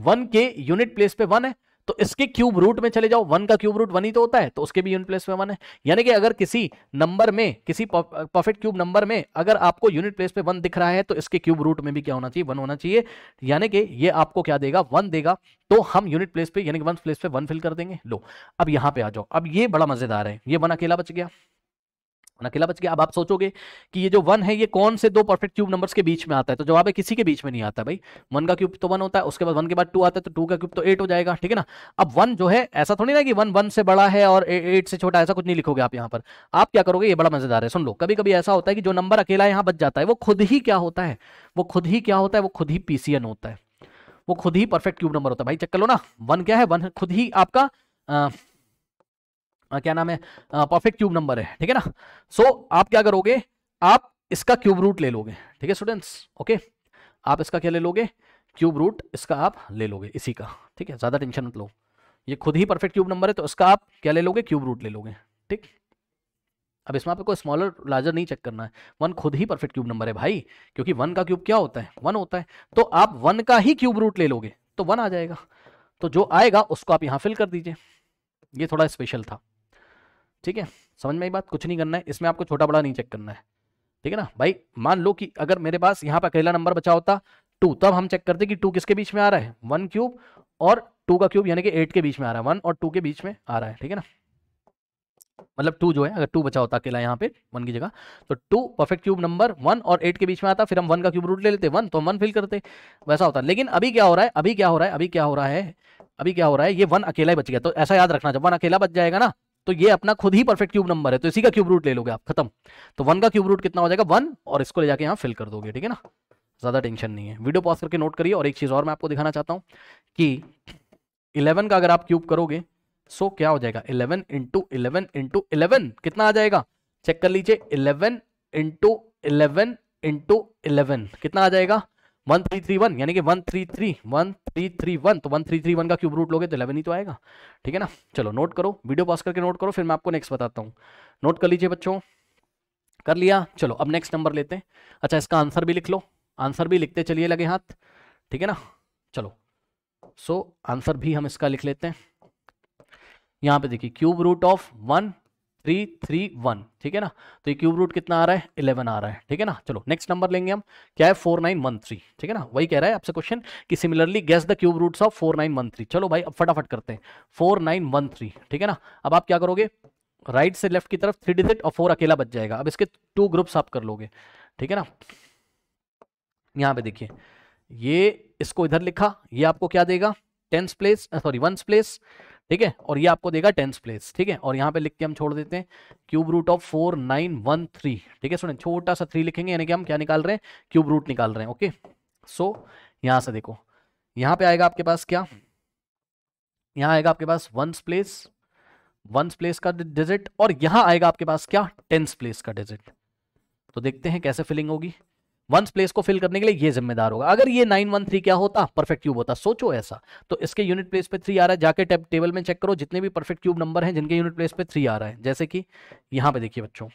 1 के यूनिट प्लेस पे 1 है, तो इसके क्यूब रूट में चले जाओ, 1 का क्यूब रूट 1 ही तो होता है, तो उसके भी यूनिट प्लेस पे 1 है। यानी कि अगर किसी नंबर में, किसी परफेक्ट क्यूब नंबर में अगर आपको यूनिट प्लेस पे 1 दिख रहा है तो इसके क्यूब रूट में भी क्या होना चाहिए 1 होना चाहिए, यानी कि ये आपको क्या देगा 1 देगा। तो हम यूनिट प्लेस पे यानी कि 1th प्लेस पे 1 फिल कर देंगे। लो अब यहां पे आ जाओ, अब ये बड़ा मजेदार है, ये 1 अकेला बच गया, अकेला बच गया। अब आप सोचोगे कि ये जो 1 है ये कौन से दो परफेक्ट क्यूब नंबर्स के बीच में आता है, तो जवाब है किसी के बीच में नहीं आता भाई। 1 का क्यूब तो 1 होता है, उसके बाद 1 के बाद 2 आता है, तो 2 का क्यूब तो 8 हो जाएगा। ठीक है ना, अब 1 जो है ऐसा थोड़ी ना कि 1 से बड़ा है और 8 से छोटा, ऐसा कुछ नहीं लिखोगे आप यहाँ पर। आप क्या करोगे, ये बड़ा मजेदार है, सुन लो। कभी कभी ऐसा होता है कि जो नंबर अकेला यहाँ बच जाता है वो खुद ही क्या होता है, वो खुद ही क्या होता है, वो खुद ही पीसीएन होता है, वो खुद ही परफेक्ट क्यूब नंबर होता है। भाई चेक कर लो ना, 1 क्या है, 1 खुद ही आपका क्या नाम है परफेक्ट क्यूब नंबर है। ठीक है ना, सो आप क्या करोगे, आप इसका क्यूब रूट ले लोगे। ठीक है स्टूडेंट्स, ओके, आप इसका क्या ले लोगे, क्यूब रूट इसका आप ले लोगे इसी का। ठीक है, ज्यादा टेंशन मत लो, ये खुद ही परफेक्ट क्यूब नंबर है तो इसका आप क्या ले लोगे, क्यूब रूट ले लोगे। ठीक, अब इसमें आपको स्मॉलर लार्जर नहीं चेक करना है, 1 खुद ही परफेक्ट क्यूब नंबर है भाई, क्योंकि 1 का क्यूब क्या होता है 1 होता है, तो आप 1 का ही क्यूब रूट ले लोगे तो 1 आ जाएगा, तो जो आएगा उसको आप यहां फिल कर दीजिए। ये थोड़ा स्पेशल था। ठीक है, समझ में आई बात, कुछ नहीं करना है इसमें, आपको छोटा बड़ा नहीं चेक करना है। ठीक है ना भाई, मान लो कि अगर मेरे पास यहाँ पर अकेला नंबर बचा होता 2, तब हम चेक करते कि 2 किसके बीच में आ रहा है, 1 क्यूब और 2 का क्यूब यानी कि 8 के बीच में आ रहा है, 1 और 2 के बीच में आ रहा है। ठीक है ना, मतलब 2 जो है, अगर 2 बचा होता अकेला यहाँ पे 1 की जगह, तो 2 परफेक्ट क्यूब नंबर 1 और 8 के बीच में आता, फिर हम 1 का क्यूब रूट ले लेते 1, तो हम 1 फिल करते, वैसा होता। लेकिन अभी क्या हो रहा है, अभी क्या हो रहा है, अभी क्या हो रहा है, अभी क्या हो रहा है, ये 1 अकेला ही बच गया। तो ऐसा याद रखना, जब 1 अकेला बच जाएगा ना तो ये अपना खुद ही परफेक्ट क्यूब नंबर है, तो इसी का क्यूब रूट ले लोगे आप, खत्म। तो 1 का क्यूब रूट कितना हो जाएगा 1, और इसको ले जाके यहाँ फिल कर दोगे। ठीक है ना, ज्यादा टेंशन नहीं है। वीडियो पॉज करके नोट करिए। और एक चीज और मैं आपको दिखाना चाहता हूँ कि 11 का अगर आप क्यूब करोगे सो क्या हो जाएगा, 11 इंटू 11 इंटू 11 कितना आ जाएगा, चेक कर लीजिए, 11 इंटू 11 इंटू 11 कितना आ जाएगा 1331, यानी कि 1331, तो 1331 का क्यूब रूट लोगे तो 11 ही तो आएगा। ठीक है ना, चलो नोट करो, वीडियो पॉज करके नोट करो, फिर मैं आपको नेक्स्ट बताता हूँ। नोट कर लीजिए बच्चों, कर लिया, चलो अब नेक्स्ट नंबर लेते हैं। अच्छा इसका आंसर भी लिख लो, आंसर भी लिखते चलिए लगे हाथ। ठीक है ना, चलो सो आंसर भी हम इसका लिख लेते हैं। यहाँ पे देखिए क्यूब रूट ऑफ 1331, ठीक है ना, तो ये क्यूब रूट कितना आ रहा है 11 आ रहा है। ठीक है ना, चलो नेक्स्ट नंबर लेंगे हम, क्या है 4913। ठीक है ना, वही कह रहा है आपसे क्वेश्चन कि similarly guess the cube roots of 4913। चलो भाई अब फटाफट करते हैं 4913। ठीक है ना, अब आप क्या करोगे, राइट से लेफ्ट की तरफ 3 डिजिट और 4 अकेला बच जाएगा। अब इसके 2 ग्रुप्स आप कर लोगे। ठीक है ना, यहाँ पे देखिए ये इसको इधर लिखा, ये आपको क्या देगा 10th place, sorry 1st place. ठीक है, और ये आपको देगा 10th प्लेस। ठीक है, और यहाँ पे लिख के हम छोड़ देते हैं क्यूब रूट ऑफ 4913। ठीक है, सुने छोटा सा 3 लिखेंगे, यानी कि हम क्या निकाल रहे हैं, क्यूब रूट निकाल रहे हैं। ओके, सो यहाँ से देखो, यहाँ पे आएगा आपके पास क्या, यहाँ आएगा आपके पास 1st प्लेस, 1st प्लेस का डिजिट, और यहाँ आएगा आपके पास क्या 10th प्लेस का डिजिट। तो देखते हैं कैसे फिलिंग होगी। 1st प्लेस को फिल करने के लिए ये जिम्मेदार होगा। अगर ये 913 क्या होता, परफेक्ट क्यूब होता, सोचो ऐसा, तो इसके यूनिट प्लेस पे 3 आ रहा है। जाके टेबल में चेक करो जितने भी परफेक्ट क्यूब नंबर हैं जिनके यूनिट प्लेस पे 3 आ रहा है, जैसे कि यहाँ पे देखिए बच्चों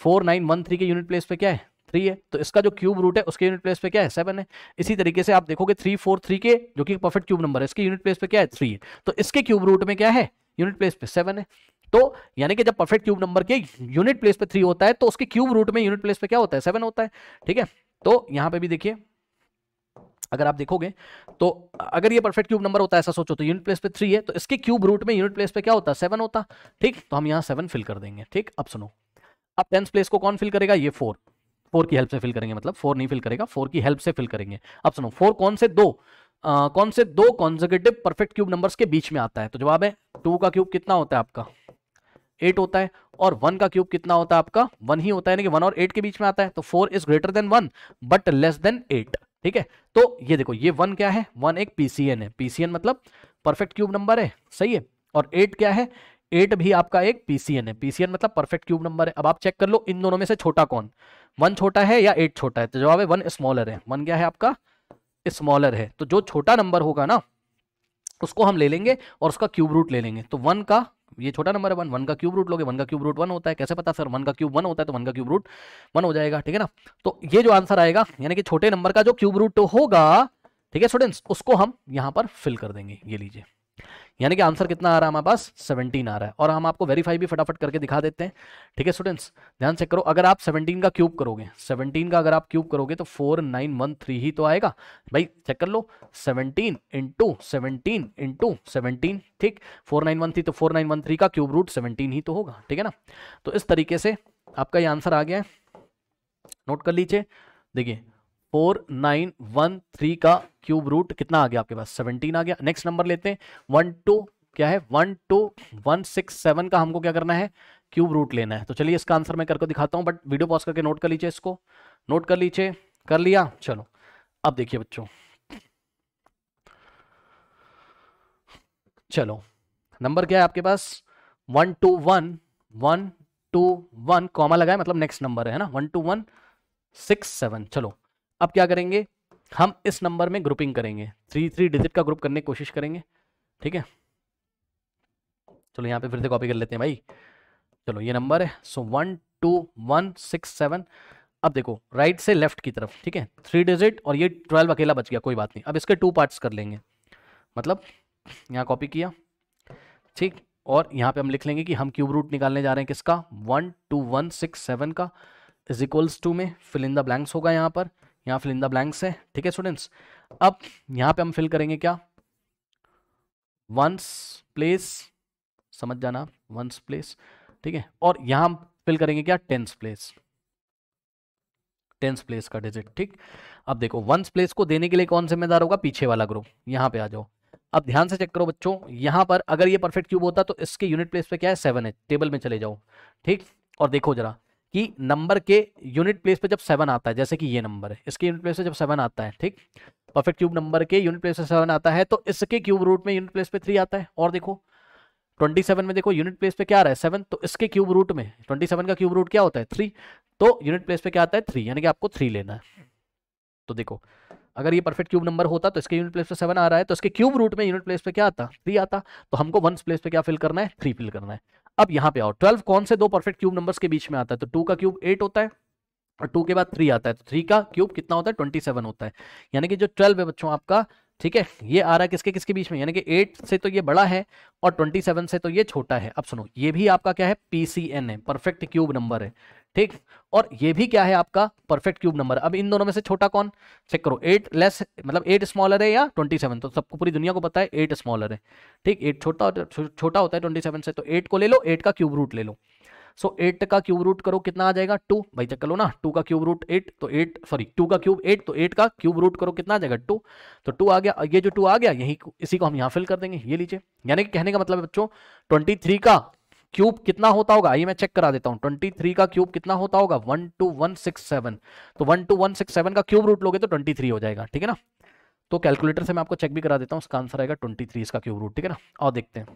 4913 के यूनिट प्लेस पे क्या है 3 है, तो इसका जो क्यूब रूट है उसके यूनिट प्लेस पे क्या है 7 है। इसी तरीके से आप देखोगे 343 के जो कि परफेक्ट क्यूब नंबर है, इसके यूनिट प्लेस पे क्या है 3 है, तो इसके क्यूब रूट में क्या है यूनिट प्लेस पे 7 है। तो यानी कि जब परफेक्ट क्यूब नंबर के यूनिट प्लेस पे 3 होता है तो उसके क्यूब रूट में यूनिट प्लेस पे क्या होता है 7 होता है। ठीक है, तो यहां पे भी देखिए अगर आप देखोगे तो अगर ये परफेक्ट क्यूब नंबर होता है, ऐसा सोचो, तो यूनिट प्लेस पे 3 है, तो इसके क्यूब रूट में यूनिट प्लेस पे क्या होता है 7 होता। ठीक, तो हम यहाँ 7 फिल कर देंगे। ठीक, अब सुनो, अब 10th प्लेस को कौन फिल करेगा, ये 4। 4 की हेल्प से फिल करेंगे, मतलब 4 नहीं फिल करेगा, 4 की हेल्प से फिल करेंगे। अब सुनो, 4 कौन से दो कॉन्सेक्यूटिव परफेक्ट क्यूब नंबर्स के बीच में आता है? तो जवाब है 2 का क्यूब कितना होता है आपका? 8 होता है। और 1 का क्यूब कितना होता है आपका? 1 ही होता है, यानी कि 1 और 8 के बीच में आता है। तो 4 is greater than 1 but less than 8। ठीक है, तो ये देखो, ये 1 क्या है? 1 एक पीसीएन है। पीसीएन मतलब परफेक्ट क्यूब नंबर है, सही है। और 8 क्या है? 8 भी आपका एक पीसीएन है। पीसीएन मतलब परफेक्ट क्यूब नंबर है। अब आप चेक कर लो इन दोनों में से छोटा कौन, 1 छोटा है या 8 छोटा है? तो जवाब है 1 स्मॉलर है। 1 क्या है आपका? स्मॉलर है। तो जो छोटा नंबर होगा ना, उसको हम ले लेंगे और उसका क्यूब रूट ले लेंगे। तो 1 का, ये छोटा नंबर है 1, 1 का क्यूब रूट लोगे, 1 का क्यूब रूट 1 होता है। कैसे पता सर? 1 का क्यूब 1 होता है, तो 1 का क्यूब रूट 1 हो जाएगा। ठीक है ना? तो ये जो आंसर आएगा, यानी कि छोटे नंबर का जो क्यूब रूट होगा, ठीक है स्टूडेंट्स, उसको हम यहां पर फिल कर देंगे। ये लीजिए, यानी कि आंसर कितना आ रहा है हमारे पास? 17 आ रहा है। और हम आपको वेरीफाई भी फटाफट करके दिखा देते हैं। ठीक है स्टूडेंट्स, ध्यान चेक करो। अगर आप 17 का क्यूब करोगे, 17 का अगर आप क्यूब करोगे तो 4913 ही तो आएगा भाई। चेक कर लो, 17 इंटू 17 इंटू 17, ठीक। 4913, तो 4913 का क्यूब रूट 17 ही तो होगा। ठीक है ना? तो इस तरीके से आपका ये आंसर आ गया है। नोट कर लीजिए, देखिए 4913 का क्यूब रूट कितना आ गया आपके पास? 17 आ गया। नेक्स्ट नंबर लेते हैं, 12 क्या है? 12167 का हमको क्या करना है? क्यूब रूट लेना है। तो चलिए इसका आंसर मैं करके दिखाता हूं, बट वीडियो पॉज करके नोट कर लीजिए, इसको नोट कर लीजिए। कर लिया? चलो अब देखिए बच्चों, चलो नंबर क्या है आपके पास? 121 कॉमा लगा है, मतलब नेक्स्ट नंबर है ना, 12167। चलो अब क्या करेंगे, हम इस नंबर में ग्रुपिंग करेंगे, 3 डिजिट का ग्रुप करने की कोशिश करेंगे। ठीक है, चलो यहाँ पे फिर से कॉपी कर लेते हैं भाई। चलो ये नंबर है, सो 12167। अब देखो राइट से लेफ्ट की तरफ, ठीक है, 3 डिजिट और ये 12 अकेला बच गया, कोई बात नहीं। अब इसके 2 पार्ट्स कर लेंगे, मतलब यहाँ कॉपी किया, ठीक। और यहाँ पे हम लिख लेंगे कि हम क्यूब रूट निकालने जा रहे हैं किसका? 12167 का। इज इक्वल्स टू में फिल इन द ब्लैंक्स होगा यहाँ पर, यहाँ फिल इन द ब्लैंक्स है। ठीक है स्टूडेंट्स, अब यहाँ पे हम फिल करेंगे क्या? वंस प्लेस, समझ जाना, वंस प्लेस। ठीक है, और यहाँ हम फिल करेंगे क्या? टेंस प्लेस, टेंस प्लेस का डिजिट। ठीक, अब देखो वंस प्लेस को देने के लिए कौन जिम्मेदार होगा? पीछे वाला ग्रुप। यहाँ पे आ जाओ, अब ध्यान से चेक करो बच्चों, यहाँ पर अगर ये परफेक्ट क्यूब होता तो इसके यूनिट प्लेस पे क्या है? 7 है। टेबल में चले जाओ, ठीक, और देखो जरा कि नंबर के यूनिट प्लेस पे जब 7 आता है, जैसे कि ये नंबर है, इसके यूनिट प्लेस पे जब 7 आता है, ठीक, परफेक्ट क्यूब नंबर के यूनिट प्लेस पे 7 आता है, तो इसके क्यूब रूट में यूनिट प्लेस पे 3 आता है। और देखो 27 में देखो यूनिट प्लेस पे क्या आ रहा है? 7, तो इसके क्यूब रूट में 27 का क्यूब रूट क्या होता है? 3, तो यूनिट प्लेस पे क्या आता है? 3, यानी कि आपको 3 लेना है। तो देखो अगर ये परफेक्ट क्यूब नंबर होता तो इसके यूनिट प्लेस पे 7 आ रहा है, तो इसके क्यूब रूट में यूनिट प्लेस पे क्या आता? 3 आता। तो हमको वंस प्लेस पे क्या फिल करना है? 3 फिल करना है। अब यहाँ पे आओ, 12 कौन से दो परफेक्ट क्यूब नंबर्स के बीच में आता है? तो 2 का क्यूब 8 होता है और 2 के बाद 3 आता है, तो 3 का क्यूब कितना होता है? 27 होता है। यानी कि जो 12 है बच्चों आपका, ठीक है, ये आ रहा है किसके किसके बीच में? यानी कि 8 से तो ये बड़ा है और 27 से तो ये छोटा है। अब सुनो, ये भी आपका क्या है? पीसीएन है, परफेक्ट क्यूब नंबर है, ठीक। और ये भी क्या है आपका? Perfect cube number. अब इन दोनों में से छोटा कौन? चेक करो, 8 लेस, मतलब 8 स्मॉलर है या 27? तो सबको, पूरी दुनिया को पता है 8 स्मॉलर है, ठीक। 8 छोटा होता है 27 से, तो 8 को ले लो, 8 का क्यूब रूट ले लो। सो 8 का क्यूब रूट करो, कितना आ जाएगा? 2। भाई चेक कर लो ना, 2 का क्यूब रूट 8, तो 8 सॉरी 2 का क्यूब 8, तो 8 का क्यूब रूट करो, कितना आ जाएगा? 2। तो 2 आ गया, ये जो 2 आ गया, यही इसी को हम यहाँ फिल कर देंगे। ये लीजिए, यानी कि कहने का मतलब है बच्चों, 23 का क्यूब कितना होता होगा? आइए मैं चेक करा देता हूं, 23 का क्यूब कितना होता होगा? 12167। तो 12167 का क्यूब रूट लोगे तो 23 हो जाएगा, ठीक है ना? तो कैलकुलेटर से मैं आपको चेक भी करा देता हूं, उसका आंसर आएगा 23 इसका क्यूब रूट, ठीक है ना? और देखते हैं,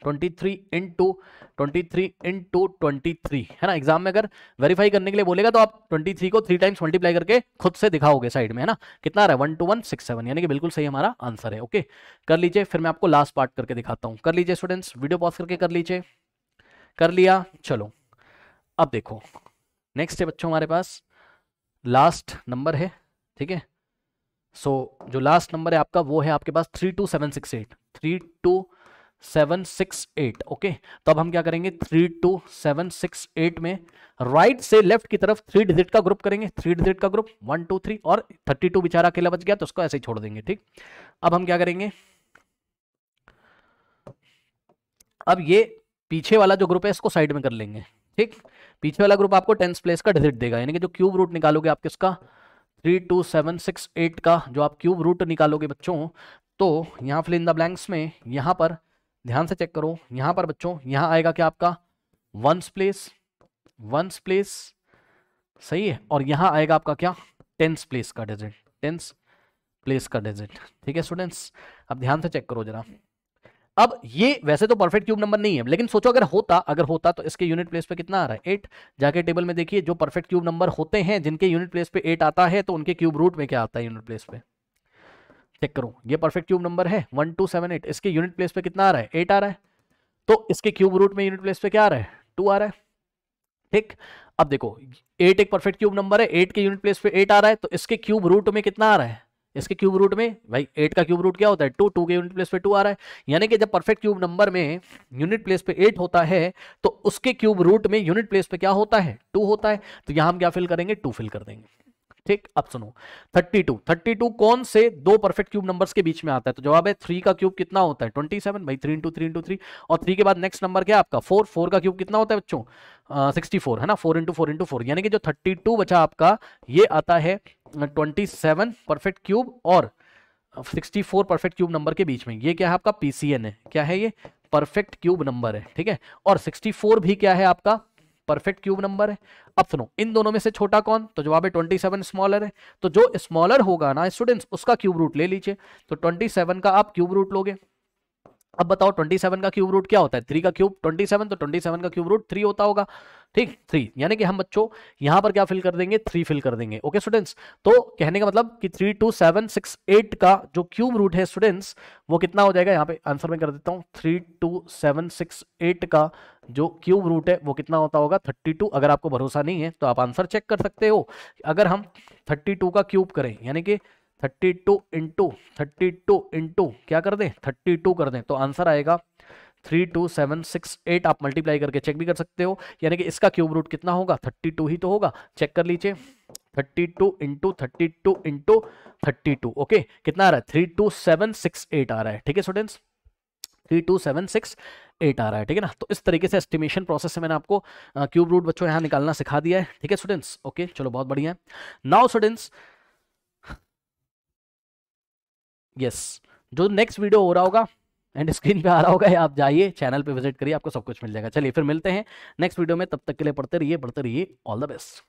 23 इंटू 23 है ना। एग्जाम में अगर वेरीफाई करने के लिए बोलेगा तो आप 23 को 3 टाइम्स मल्टीप्लाई करके खुद से दिखाओगे साइड में, है ना? कितना आ रहा है? 12167, यानी कि बिल्कुल सही हमारा आंसर है। ओके, कर लीजिए, फिर मैं आपको लास्ट पार्ट करके दिखाता हूं। कर लीजिए स्टूडेंट्स, वीडियो पॉज करके कर लीजिए। कर लिया? चलो अब देखो, नेक्स्ट है बच्चों हमारे पास लास्ट नंबर है, ठीक है। सो जो लास्ट नंबर है आपका वो है आपके पास 32768, 32768। ओके, तो अब हम क्या करेंगे? 32768 में राइट से लेफ्ट की तरफ 3 डिजिट का ग्रुप करेंगे, 3 डिजिट का ग्रुप 1 2 3, और 32 बेचारा अकेला बच गया तो उसको ऐसे ही छोड़ देंगे, ठीक। अब हम क्या करेंगे? अब ये पीछे वाला जो ग्रुप है इसको साइड में कर लेंगे, ठीक। पीछे वाला ग्रुप आपको टेंस प्लेस का डिजिट देगा, यानी कि जो क्यूब रूट निकालोगे आप किसका 32768 का जो आप क्यूब रूट निकालोगे बच्चों, तो यहाँ फिल इन द ब्लैंक्स में यहाँ पर ध्यान से चेक करो, यहाँ पर बच्चों यहाँ आएगा क्या आपका वंस प्लेस, सही है, और यहाँ आएगा आपका क्या टेंस प्लेस का डिजिट, टेंस प्लेस का डिजिट, ठीक है स्टूडेंट्स। अब ध्यान से चेक करो जरा, अब ये वैसे तो परफेक्ट क्यूब नंबर नहीं है, लेकिन सोचो अगर होता तो इसके यूनिट प्लेस पे कितना आ रहा है 8, जाके टेबल में देखिए जो परफेक्ट क्यूब नंबर होते हैं जिनके यूनिट प्लेस पे 8 आता है तो उनके क्यूब रूट में क्या आता है यूनिट प्लेस पे, चेक करो। ये परफेक्ट क्यूब नंबर है 1278, इसके यूनिट प्लेस पे कितना आ रहा है 8 आ रहा है, तो इसके क्यूब रूट में यूनिट प्लेस पे क्या आ रहा है 2 आ रहा है, ठीक। अब देखो 8 एक परफेक्ट क्यूब नंबर है, 8 के यूनिट प्लेस पे 8 आ रहा है, तो इसके क्यूब रूट में कितना आ रहा है, इसके क्यूब रूट में भाई 8 का क्यूब रूट क्या होता है 2, 2 के यूनिट प्लेस पे 2 आ रहा है, यानी कि जब परफेक्ट क्यूब नंबर में यूनिट प्लेस पे 8 होता है तो उसके क्यूब रूट में यूनिट प्लेस पे क्या होता है 2 होता है, तो यहां हम क्या फिल करेंगे 2 फिल कर देंगे, ठीक। अब सुनो 32 कौन से दो परफेक्ट क्यूब नंबर्स के बीच में आता है, तो जवाब है 3 का क्यूब कितना होता है 27 भाई 3 into 3 और 3 के बाद नेक्स्ट नंबर क्या है आपका 4 का क्यूब कितना होता है बच्चों 64 है ना, 4 into 4 यानी कि जो 32 बचा आपका ये आता है 27 परफेक्ट क्यूब और 64 परफेक्ट क्यूब नंबर के बीच में, ये क्या है आपका पीसीएन है, क्या है ये परफेक्ट क्यूब नंबर है, ठीक है, और 64 भी क्या है आपका परफेक्ट क्यूब नंबर है। अब सुनो इन दोनों में से छोटा कौन, तो जवाब है 27 स्मॉलर है, तो जो स्मॉलर होगा ना स्टूडेंट्स उसका क्यूब रूट ले लीजिए, तो 27 का आप क्यूब रूट लोगे। अब बताओ 27 का क्यूब रूट क्या होता है 3 का क्यूब 27, तो 27 का क्यूब रूट 3 होता होगा, ठीक 3, यानी कि हम बच्चों यहां पर क्या फिल कर देंगे 3 फिल कर देंगे, ओके स्टूडेंट्स। तो कहने का मतलब कि 32768 का जो क्यूब रूट है स्टूडेंट्स वो कितना हो जाएगा, यहाँ पे आंसर में कर देता हूँ 32768 का जो क्यूब रूट है वो कितना होता होगा 32। अगर आपको भरोसा नहीं है तो आप आंसर चेक कर सकते हो, अगर हम 32 का क्यूब करें यानी कि 32 इंटू क्या कर दें 32 कर दें, तो आंसर आएगा 32768, आप मल्टीप्लाई करके चेक भी कर सकते हो, यानी कि इसका क्यूब रूट कितना होगा 32 ही तो होगा, चेक कर लीजिए 32 इंटू 32, ओके कितना आ रहा है 32768 आ रहा है, ठीक है स्टूडेंट्स 32768 आ रहा है, ठीक है ना। तो इस तरीके से एस्टिमेशन प्रोसेस से मैंने आपको क्यूब रूट बच्चों यहाँ निकालना सिखा दिया है, ठीक है स्टूडेंट्स, ओके चलो बहुत बढ़िया। नाउ स्टूडेंट्स यस जो नेक्स्ट वीडियो हो रहा होगा एंड स्क्रीन पे आ रहा होगा, आप जाइए चैनल पे विजिट करिए, आपको सब कुछ मिल जाएगा। चलिए फिर मिलते हैं नेक्स्ट वीडियो में, तब तक के लिए पढ़ते रहिए ऑल द बेस्ट।